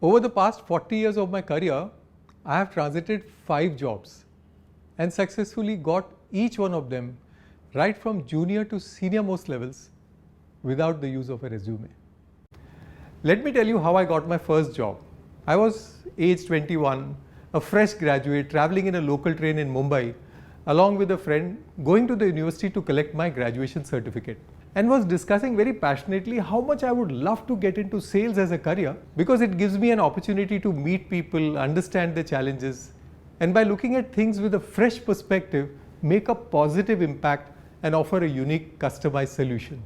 Over the past 40 years of my career, I have transited 5 jobs and successfully got each one of them right from junior to senior most levels without the use of a resume. Let me tell you how I got my first job. I was age 21, a fresh graduate traveling in a local train in Mumbai along with a friend going to the university to collect my graduation certificate, and was discussing very passionately how much I would love to get into sales as a career because it gives me an opportunity to meet people, understand their challenges, and by looking at things with a fresh perspective, make a positive impact and offer a unique customized solution.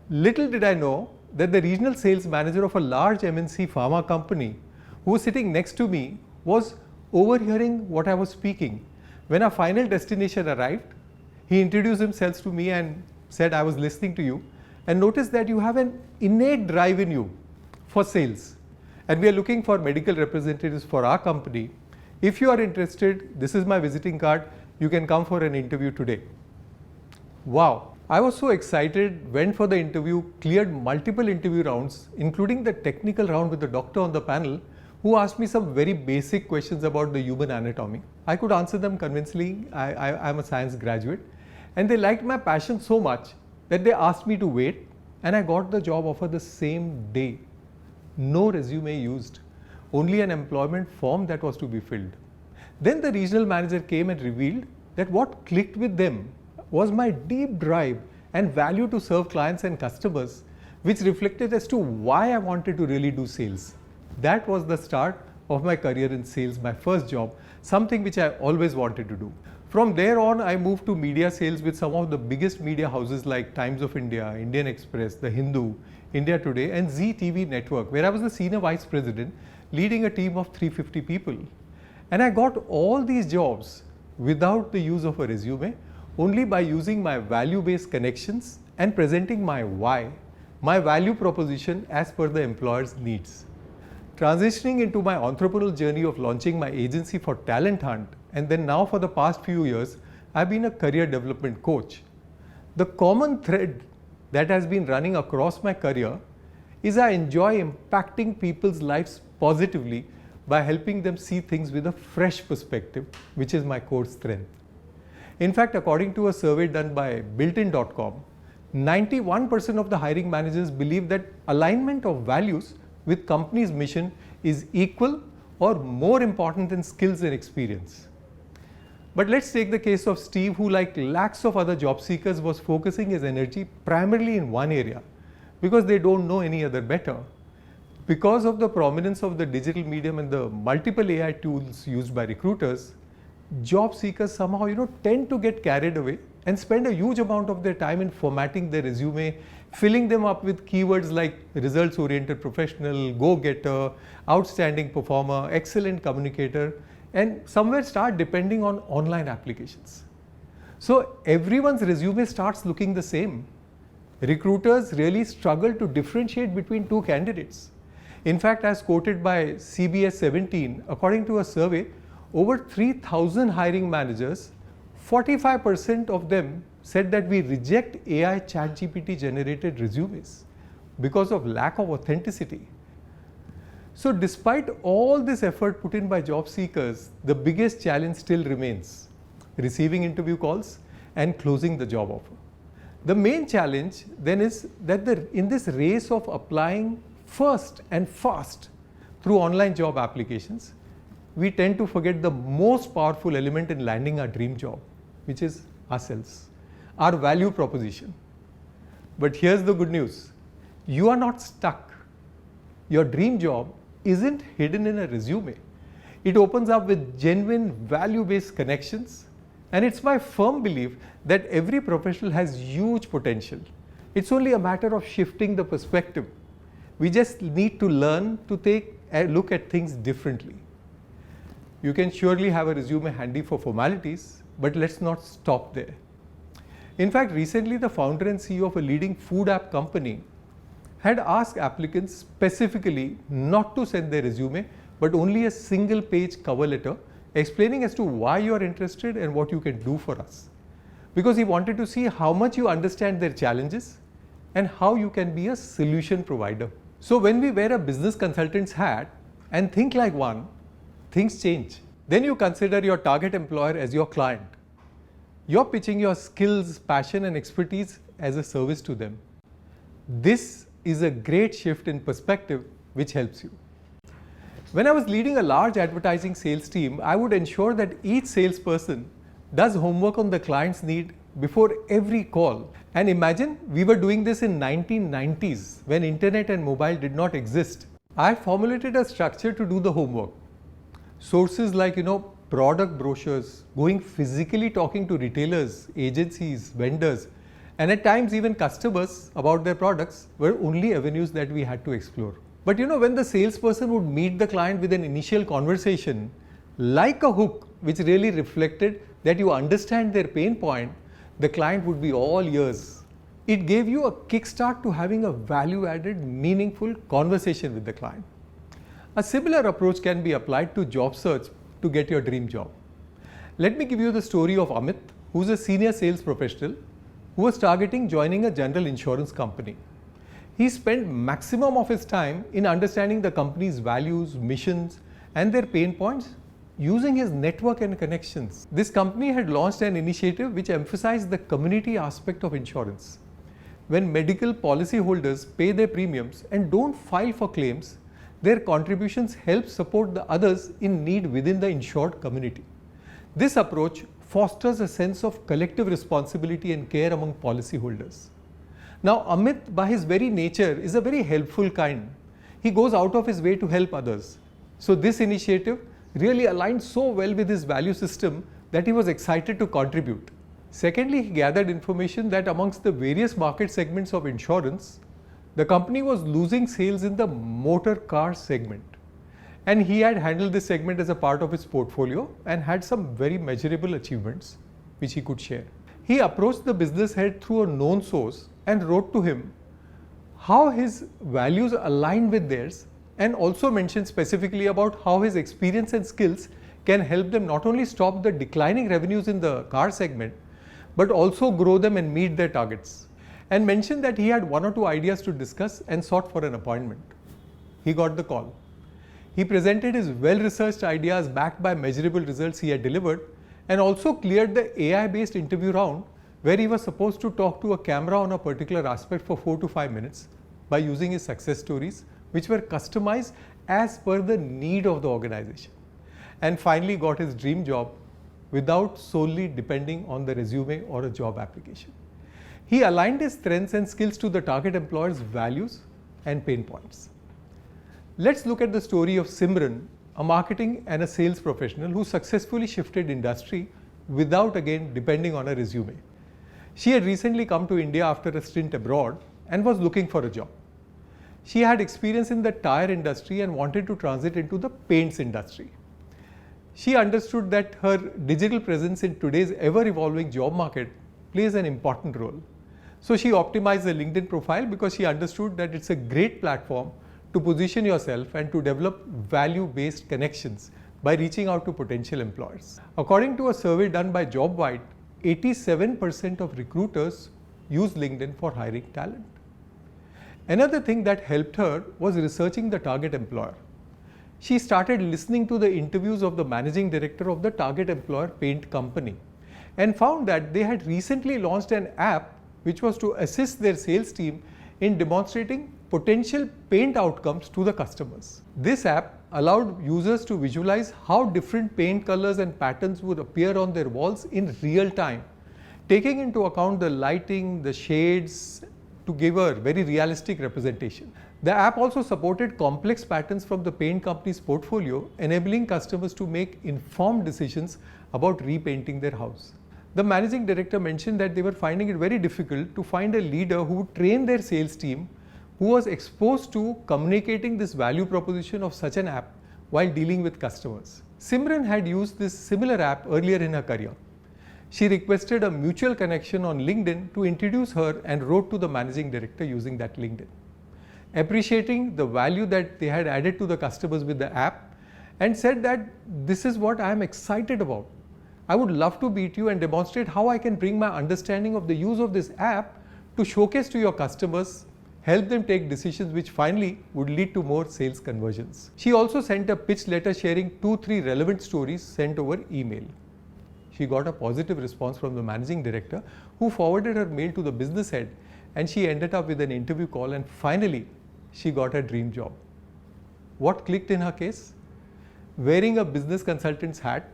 Little did I know that the regional sales manager of a large MNC pharma company who was sitting next to me was overhearing what I was speaking. When our final destination arrived, he introduced himself to me and said, "I was listening to you and noticed that you have an innate drive in you for sales. And we are looking for medical representatives for our company. If you are interested, this is my visiting card. You can come for an interview today." Wow. I was so excited, went for the interview, cleared multiple interview rounds, including the technical round with the doctor on the panel, who asked me some very basic questions about the human anatomy. I could answer them convincingly. I'm a science graduate. And they liked my passion so much that they asked me to wait, and I got the job offer the same day. No resume used, only an employment form that was to be filled. Then the regional manager came and revealed that what clicked with them was my deep drive and value to serve clients and customers, which reflected as to why I wanted to really do sales. That was the start of my career in sales, my first job, something which I always wanted to do. From there on, I moved to media sales with some of the biggest media houses like Times of India, Indian Express, The Hindu, India Today, and Zee TV Network, where I was the senior vice president leading a team of 350 people. And I got all these jobs without the use of a resume, only by using my value-based connections and presenting my why, my value proposition as per the employer's needs. Transitioning into my entrepreneurial journey of launching my agency for talent hunt, and then now for the past few years, I've been a career development coach. The common thread that has been running across my career is I enjoy impacting people's lives positively by helping them see things with a fresh perspective, which is my core strength. In fact, according to a survey done by builtin.com, 91% of the hiring managers believe that alignment of values with company's mission is equal or more important than skills and experience. But let's take the case of Steve, who, like lakhs of other job seekers, was focusing his energy primarily in one area because they don't know any other better. Because of the prominence of the digital medium and the multiple AI tools used by recruiters, job seekers somehow tend to get carried away and spend a huge amount of their time in formatting their resume, filling them up with keywords like results-oriented professional, go-getter, outstanding performer, excellent communicator, and somewhere start depending on online applications. So everyone's resume starts looking the same. Recruiters really struggle to differentiate between two candidates. In fact, as quoted by CBS 17, according to a survey, over 3,000 hiring managers, 45% of them said that we reject AI ChatGPT generated resumes because of lack of authenticity. So despite all this effort put in by job seekers, the biggest challenge still remains receiving interview calls and closing the job offer. The main challenge then is that in this race of applying first and fast through online job applications, we tend to forget the most powerful element in landing our dream job, which is ourselves, our value proposition. But here's the good news. You are not stuck. Your dream job isn't hidden in a resume. It opens up with genuine value-based connections, and it's my firm belief that every professional has huge potential. It's only a matter of shifting the perspective. We just need to learn to take a look at things differently. You can surely have a resume handy for formalities, but let's not stop there. In fact, recently the founder and CEO of a leading food app company had asked applicants specifically not to send their resume, but only a single page cover letter explaining as to why you are interested and what you can do for us. Because he wanted to see how much you understand their challenges and how you can be a solution provider. So when we wear a business consultant's hat and think like one, things change. Then you consider your target employer as your client. You're pitching your skills, passion, and expertise as a service to them. This is a great shift in perspective which helps you. When I was leading a large advertising sales team, I would ensure that each salesperson does homework on the client's need before every call. And imagine we were doing this in 1990s when internet and mobile did not exist. I formulated a structure to do the homework. Sources like, product brochures, going physically talking to retailers, agencies, vendors, and at times even customers about their products were only avenues that we had to explore. But when the salesperson would meet the client with an initial conversation, like a hook which really reflected that you understand their pain point, the client would be all ears. It gave you a kickstart to having a value-added, meaningful conversation with the client. A similar approach can be applied to job search to get your dream job. Let me give you the story of Amit, who's a senior sales professional who was targeting joining a general insurance company. He spent maximum of his time in understanding the company's values, missions, and their pain points using his network and connections. This company had launched an initiative which emphasized the community aspect of insurance. When medical policyholders pay their premiums and don't file for claims, their contributions help support the others in need within the insured community. This approach fosters a sense of collective responsibility and care among policyholders. Now, Amit, by his very nature, is a very helpful kind. He goes out of his way to help others. So this initiative really aligned so well with his value system that he was excited to contribute. Secondly, he gathered information that amongst the various market segments of insurance, the company was losing sales in the motor car segment. And he had handled this segment as a part of his portfolio and had some very measurable achievements which he could share. He approached the business head through a known source and wrote to him how his values aligned with theirs, and also mentioned specifically about how his experience and skills can help them not only stop the declining revenues in the car segment, but also grow them and meet their targets. And mentioned that he had one or two ideas to discuss and sought for an appointment. He got the call. He presented his well-researched ideas backed by measurable results he had delivered, and also cleared the AI-based interview round where he was supposed to talk to a camera on a particular aspect for 4 to 5 minutes by using his success stories, which were customized as per the need of the organization. And finally got his dream job without solely depending on the resume or a job application. He aligned his strengths and skills to the target employer's values and pain points. Let's look at the story of Simran, a marketing and a sales professional who successfully shifted industry without again depending on a resume. She had recently come to India after a stint abroad and was looking for a job. She had experience in the tire industry and wanted to transit into the paints industry. She understood that her digital presence in today's ever-evolving job market plays an important role. So she optimized the LinkedIn profile because she understood that it's a great platform to position yourself and to develop value-based connections by reaching out to potential employers. According to a survey done by JobVite, 87% of recruiters use LinkedIn for hiring talent. Another thing that helped her was researching the target employer. She started listening to the interviews of the managing director of the target employer paint company and found that they had recently launched an app which was to assist their sales team in demonstrating potential paint outcomes to the customers. This app allowed users to visualize how different paint colors and patterns would appear on their walls in real time, taking into account the lighting, the shades, to give a very realistic representation. The app also supported complex patterns from the paint company's portfolio, enabling customers to make informed decisions about repainting their house. The managing director mentioned that they were finding it very difficult to find a leader who would train their sales team who was exposed to communicating this value proposition of such an app while dealing with customers. Simran had used this similar app earlier in her career. She requested a mutual connection on LinkedIn to introduce her and wrote to the managing director using that LinkedIn, appreciating the value that they had added to the customers with the app, and said that this is what I am excited about. I would love to meet you and demonstrate how I can bring my understanding of the use of this app to showcase to your customers, help them take decisions which finally would lead to more sales conversions. She also sent a pitch letter sharing 2-3 relevant stories sent over email. She got a positive response from the managing director, who forwarded her mail to the business head, and she ended up with an interview call, and finally she got her dream job. What clicked in her case? Wearing a business consultant's hat,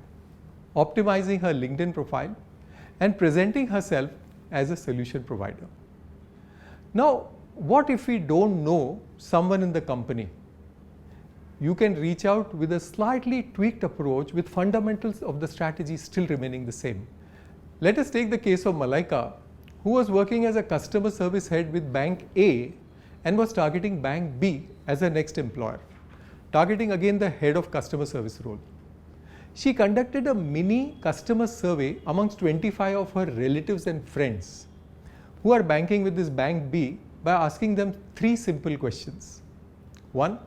optimizing her LinkedIn profile, and presenting herself as a solution provider. Now, what if we don't know someone in the company? You can reach out with a slightly tweaked approach with fundamentals of the strategy still remaining the same. Let us take the case of Malaika, who was working as a customer service head with Bank A and was targeting Bank B as her next employer, targeting again the head of customer service role. She conducted a mini customer survey amongst 25 of her relatives and friends who are banking with this Bank B by asking them 3 simple questions. 1.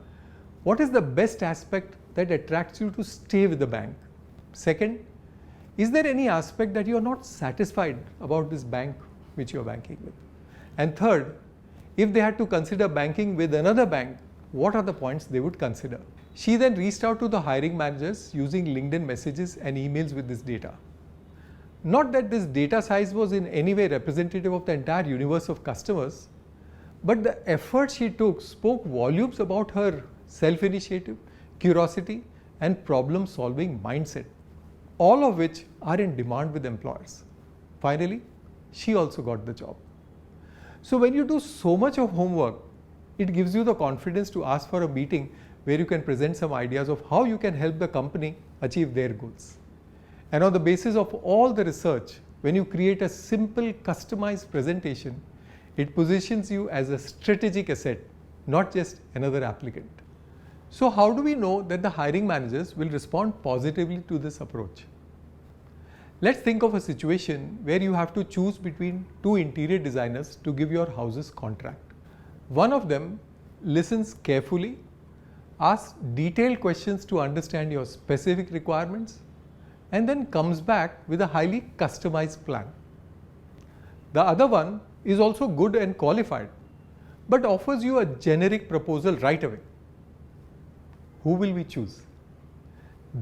What is the best aspect that attracts you to stay with the bank? 2nd, is there any aspect that you are not satisfied about this bank which you are banking with? And 3rd, if they had to consider banking with another bank, what are the points they would consider? She then reached out to the hiring managers using LinkedIn messages and emails with this data. Not that this data size was in any way representative of the entire universe of customers, but the effort she took spoke volumes about her self-initiative, curiosity, and problem-solving mindset, all of which are in demand with employers. Finally, she also got the job. So when you do so much of homework, it gives you the confidence to ask for a meeting where you can present some ideas of how you can help the company achieve their goals. And on the basis of all the research, when you create a simple customized presentation, it positions you as a strategic asset, not just another applicant. So how do we know that the hiring managers will respond positively to this approach? Let's think of a situation where you have to choose between 2 interior designers to give your house's contract. One of them listens carefully, asks detailed questions to understand your specific requirements, and then comes back with a highly customized plan. The other one is also good and qualified, but offers you a generic proposal right away. Who will we choose?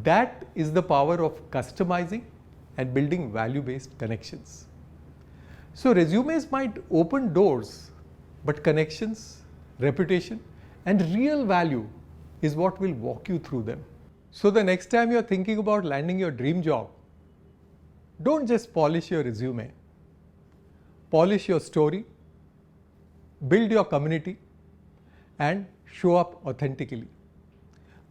That is the power of customizing and building value-based connections. So resumes might open doors, but connections, reputation, and real value is what will walk you through them. So the next time you're thinking about landing your dream job, don't just polish your resume. Polish your story, build your community, and show up authentically.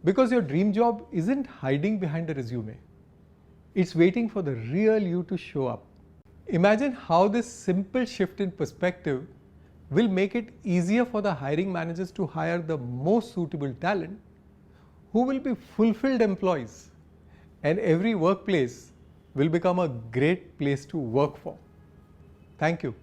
Because your dream job isn't hiding behind a resume. It's waiting for the real you to show up. Imagine how this simple shift in perspective will make it easier for the hiring managers to hire the most suitable talent who will be fulfilled employees, and every workplace will become a great place to work for. Thank you.